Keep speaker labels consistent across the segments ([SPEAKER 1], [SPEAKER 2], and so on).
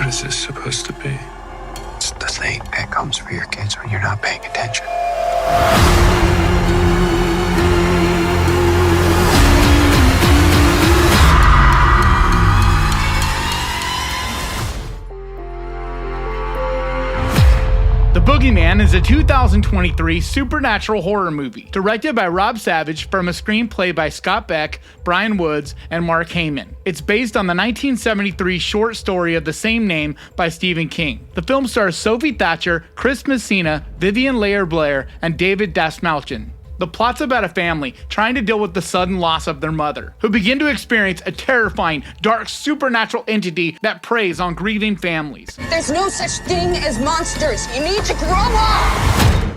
[SPEAKER 1] What is this supposed to be?
[SPEAKER 2] It's the thing that comes for your kids when you're not paying attention.
[SPEAKER 3] The Boogeyman is a 2023 supernatural horror movie, directed by Rob Savage from a screenplay by Scott Beck, Bryan Woods, and Mark Heyman. It's based on the 1973 short story of the same name by Stephen King. The film stars Sophie Thatcher, Messina, Vivien Lyra Blair, and David Dastmalchian. The plot's about a family trying to deal with the sudden loss of their mother, who begin to experience a terrifying, dark, supernatural entity that preys on grieving families.
[SPEAKER 4] There's no such thing as monsters. You need to grow up.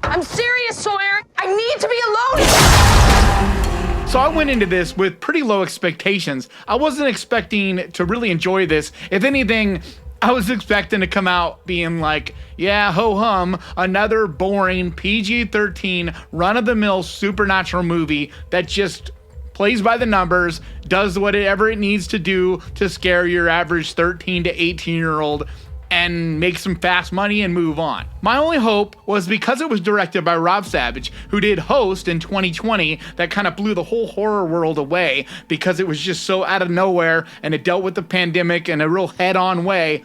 [SPEAKER 4] I'm serious, Sawyer. I need to be alone.
[SPEAKER 3] So I went into this with pretty low expectations. I wasn't expecting to really enjoy this. If anything, I was expecting to come out being like, yeah, ho-hum, another boring PG-13 run-of-the-mill supernatural movie that just plays by the numbers, does whatever it needs to do to scare your average 13 to 18-year-old and make some fast money and move on. My only hope was because it was directed by Rob Savage, who did Host in 2020, that kind of blew the whole horror world away because it was just so out of nowhere and it dealt with the pandemic in a real head-on way.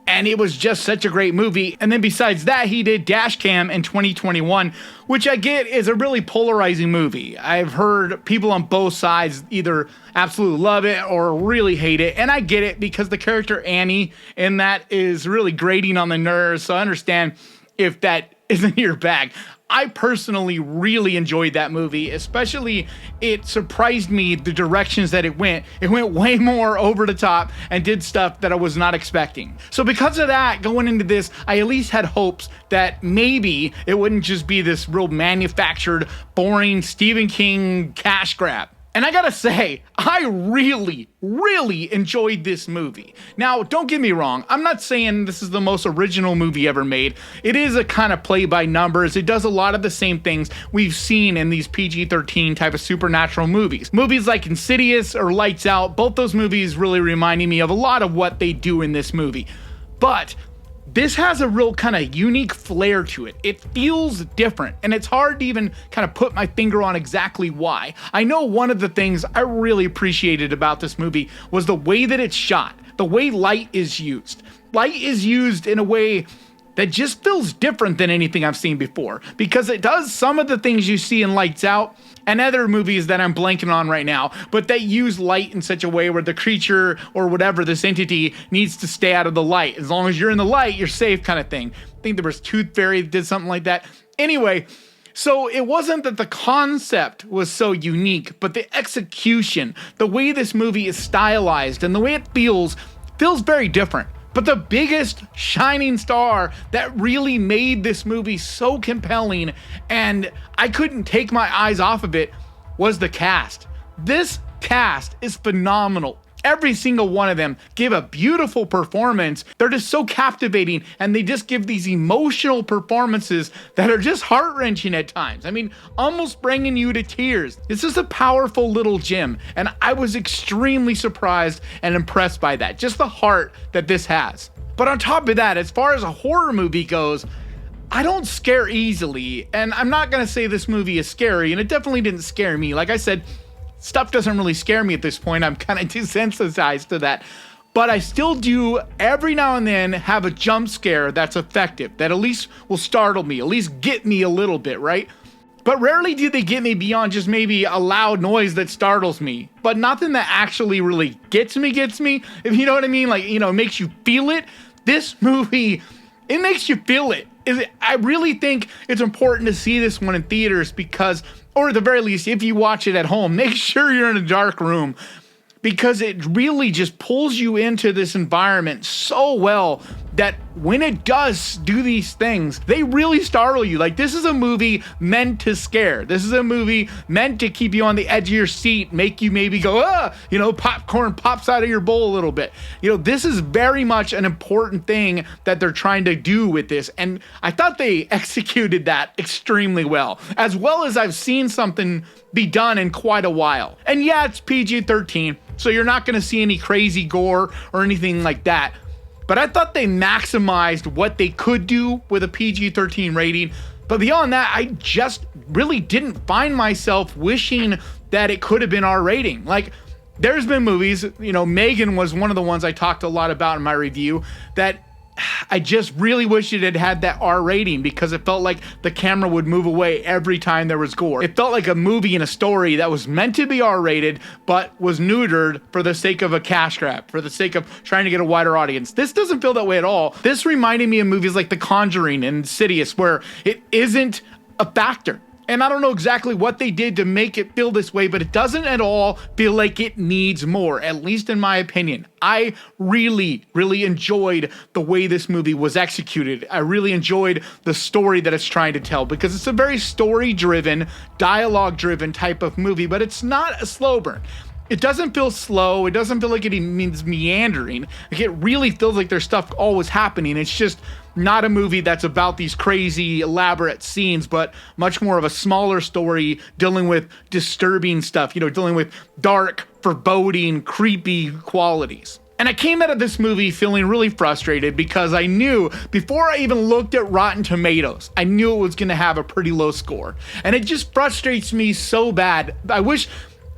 [SPEAKER 3] And it was just such a great movie. And then besides that, he did Dashcam in 2021, which I get is a really polarizing movie. I've heard people on both sides either absolutely love it or really hate it. And I get it because the character Annie in that is really grating on the nerves. So I understand if that isn't your bag. I personally really enjoyed that movie, especially it surprised me the directions that it went. It went way more over the top and did stuff that I was not expecting. So because of that, going into this, I at least had hopes that maybe it wouldn't just be this real manufactured, boring Stephen King cash grab. And I gotta say, I really enjoyed this movie. Now, don't get me wrong, I'm not saying this is the most original movie ever made. It is a kind of play by numbers. It does a lot of the same things we've seen in these PG-13 type of supernatural movies. Movies like Insidious or Lights Out, both those movies really reminding me of a lot of what they do in this movie. But this has a real kind of unique flair to it. It feels different, and it's hard to even kind of put my finger on exactly why. I know one of the things I really appreciated about this movie was the way that it's shot, the way light is used. Light is used in a way that just feels different than anything I've seen before, because it does some of the things you see in Lights Out and other movies that I'm blanking on right now, but they use light in such a way where the creature or whatever, this entity, needs to stay out of the light. As long as you're in the light, you're safe kind of thing. I think there was Tooth Fairy that did something like that. Anyway, so it wasn't that the concept was so unique, but the execution, the way this movie is stylized and the way it feels very different. But the biggest shining star that really made this movie so compelling and I couldn't take my eyes off of it was the cast. This cast is phenomenal. Every single one of them give a beautiful performance. They're just so captivating and they just give these emotional performances that are just heart-wrenching at times. I mean, almost bringing you to tears. This is a powerful little gem and I was extremely surprised and impressed by that. Just the heart that this has. But on top of that, as far as a horror movie goes, I don't scare easily, and I'm not gonna say this movie is scary, and it definitely didn't scare me. Like I said, stuff doesn't really scare me at this point. I'm kind of desensitized to that. But I still do every now and then have a jump scare that's effective, that at least will startle me, at least get me a little bit, right? But rarely do they get me beyond just maybe a loud noise that startles me. But nothing that actually really gets me, if you know what I mean? Like, you know, makes you feel it. This movie, it makes you feel it. I really think it's important to see this one in theaters because, or at the very least, if you watch it at home, make sure you're in a dark room because it really just pulls you into this environment so well that when it does do these things, they really startle you. Like, this is a movie meant to scare. This is a movie meant to keep you on the edge of your seat, make you maybe go, you know, popcorn pops out of your bowl a little bit. You know, this is very much an important thing that they're trying to do with this. And I thought they executed that extremely well as I've seen something be done in quite a while. And yeah, it's PG-13. So you're not going to see any crazy gore or anything like that. But I thought they maximized what they could do with a PG-13 rating. But beyond that, I just really didn't find myself wishing that it could have been R rating. Like, there's been movies, Megan was one of the ones I talked a lot about in my review, that I just really wish it had had that R rating, because it felt like the camera would move away every time there was gore. It felt like a movie and a story that was meant to be R rated, but was neutered for the sake of a cash grab, for the sake of trying to get a wider audience. This doesn't feel that way at all. This reminded me of movies like The Conjuring and Insidious, where it isn't a factor. And I don't know exactly what they did to make it feel this way, but it doesn't at all feel like it needs more, at least in my opinion. I really, really enjoyed the way this movie was executed. I really enjoyed the story that it's trying to tell, because it's a very story-driven, dialogue-driven type of movie, but it's not a slow burn. It doesn't feel slow. It doesn't feel like it means meandering. Like, it really feels like there's stuff always happening. It's just not a movie that's about these crazy, elaborate scenes, but much more of a smaller story dealing with disturbing stuff, dealing with dark, foreboding, creepy qualities. And I came out of this movie feeling really frustrated, because I knew before I even looked at Rotten Tomatoes, I knew it was going to have a pretty low score. And it just frustrates me so bad. I wish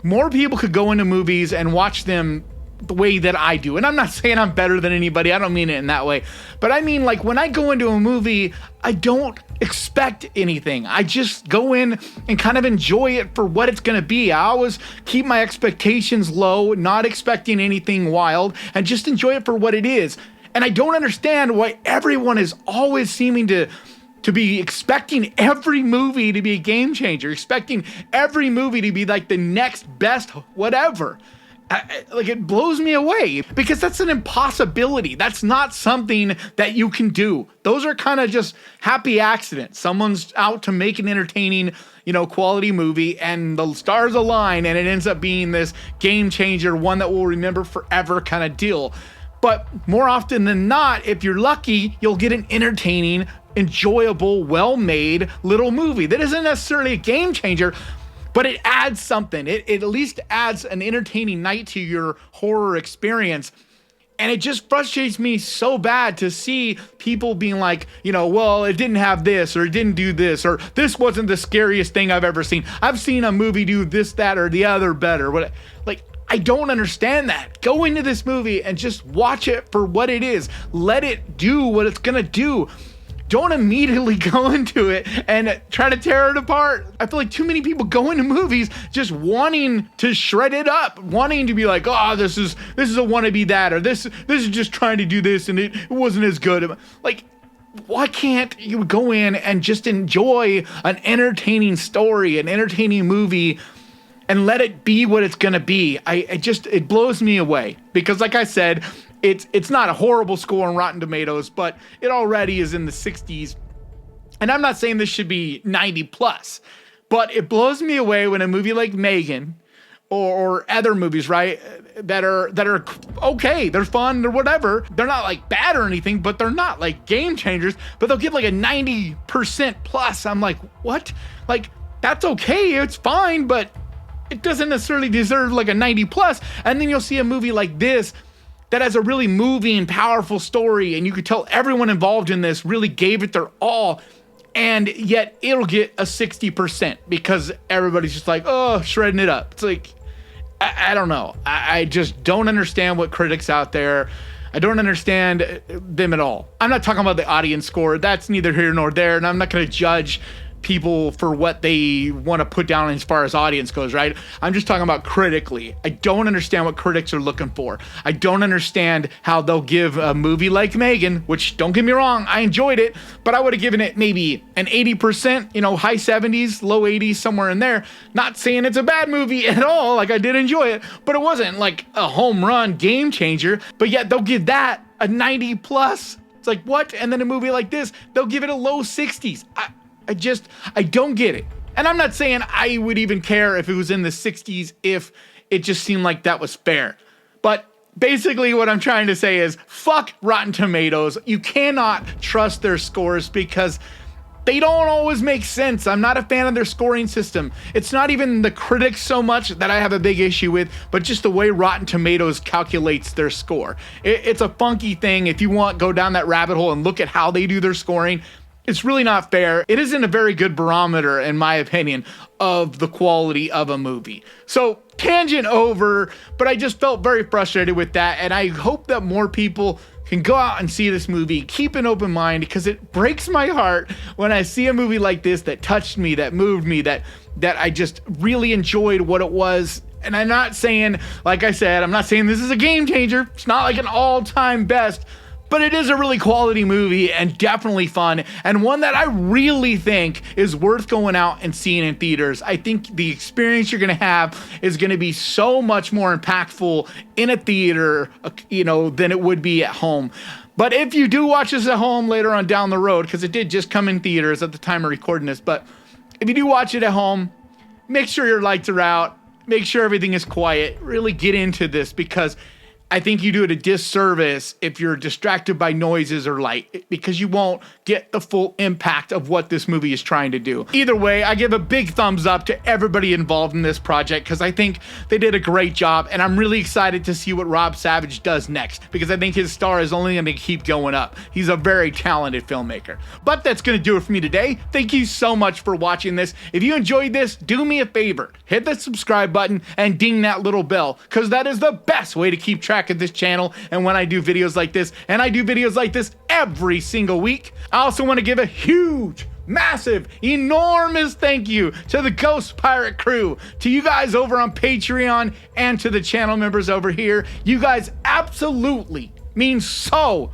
[SPEAKER 3] more people could go into movies and watch them the way that I do. And I'm not saying I'm better than anybody. I don't mean it in that way. But I mean, like, when I go into a movie, I don't expect anything. I just go in and kind of enjoy it for what it's going to be. I always keep my expectations low, not expecting anything wild, and just enjoy it for what it is. And I don't understand why everyone is always seeming to be expecting every movie to be a game changer, expecting every movie to be like the next best whatever. Like, it blows me away, because that's an impossibility. That's not something that you can do. Those are kind of just happy accidents. Someone's out to make an entertaining, quality movie, and the stars align, and it ends up being this game changer, one that we'll remember forever kind of deal. But more often than not, if you're lucky, you'll get an entertaining, enjoyable, well-made little movie that isn't necessarily a game changer, but it adds something. It at least adds an entertaining night to your horror experience. And it just frustrates me so bad to see people being like, well, it didn't have this, or it didn't do this, or this wasn't the scariest thing I've ever seen. I've seen a movie do this, that, or the other better. Like, I don't understand that. Go into this movie and just watch it for what it is. Let it do what it's gonna do. Don't immediately go into it and try to tear it apart. I feel like too many people go into movies just wanting to shred it up, wanting to be like, oh, this is a wannabe that, or this is just trying to do this and it wasn't as good. Like, why can't you go in and just enjoy an entertaining story, an entertaining movie, and let it be what it's gonna be? It blows me away, because like I said, it's not a horrible score on Rotten Tomatoes, but it already is in the 60s. And I'm not saying this should be 90 plus, but it blows me away when a movie like Megan or other movies, right, that are okay, they're fun or whatever. They're not like bad or anything, but they're not like game changers, but they'll get like a 90% plus. I'm like, what? Like, that's okay, it's fine, but it doesn't necessarily deserve like a 90 plus. And then you'll see a movie like this that has a really moving, powerful story, and you could tell everyone involved in this really gave it their all, and yet it'll get a 60% because everybody's just like, oh, shredding it up. It's like, I don't know. I just don't understand what critics out there, I don't understand them at all. I'm not talking about the audience score. That's neither here nor there, and I'm not going to judge people for what they want to put down as far as audience goes, right? I'm just talking about critically. I don't understand what critics are looking for. I don't understand how they'll give a movie like Megan, which, don't get me wrong, I enjoyed it, but I would have given it maybe an 80%, high 70s, low 80s, somewhere in there. Not saying it's a bad movie at all, like I did enjoy it, but it wasn't like a home run game changer, but yet they'll give that a 90 plus. It's like, what? And then a movie like this, they'll give it a low 60s. I don't get it. And I'm not saying I would even care if it was in the 60s if it just seemed like that was fair. But basically what I'm trying to say is, fuck Rotten Tomatoes. You cannot trust their scores because they don't always make sense. I'm not a fan of their scoring system. It's not even the critics so much that I have a big issue with, but just the way Rotten Tomatoes calculates their score. It's a funky thing. If you want, go down that rabbit hole and look at how they do their scoring. It's really not fair. It isn't a very good barometer, in my opinion, of the quality of a movie. So, tangent over, but I just felt very frustrated with that, and I hope that more people can go out and see this movie. Keep an open mind, because it breaks my heart when I see a movie like this that touched me, that moved me, that I just really enjoyed what it was. And I'm not saying, like I said, I'm not saying this is a game changer. It's not like an all-time best, but it is a really quality movie and definitely fun, and one that I really think is worth going out and seeing in theaters. I think the experience you're going to have is going to be so much more impactful in a theater, than it would be at home. But if you do watch this at home later on down the road, because it did just come in theaters at the time of recording this, but if you do watch it at home, make sure your lights are out, make sure everything is quiet, really get into this, because I think you do it a disservice if you're distracted by noises or light, because you won't get the full impact of what this movie is trying to do. Either way, I give a big thumbs up to everybody involved in this project, because I think they did a great job, and I'm really excited to see what Rob Savage does next, because I think his star is only going to keep going up. He's a very talented filmmaker. But that's going to do it for me today. Thank you so much for watching this. If you enjoyed this, do me a favor. Hit the subscribe button and ding that little bell, because that is the best way to keep track of this channel and when I do videos like this, and I do videos like this every single week. I also want to give a huge, massive, enormous thank you to the Ghost Pirate crew, to you guys over on Patreon, and to the channel members over here. You guys absolutely mean so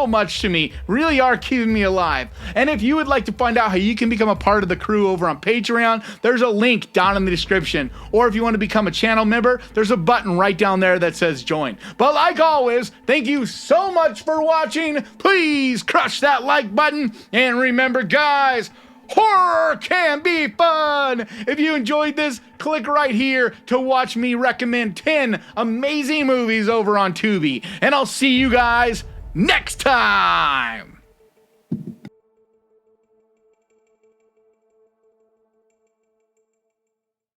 [SPEAKER 3] much to me, really are keeping me alive. And if you would like to find out how you can become a part of the crew over on Patreon, there's a link down in the description. Or if you want to become a channel member, there's a button right down there that says join. But like always, thank you so much for watching. Please crush that like button, and remember guys, horror can be fun! If you enjoyed this, click right here to watch me recommend 10 amazing movies over on Tubi. And I'll see you guys next time!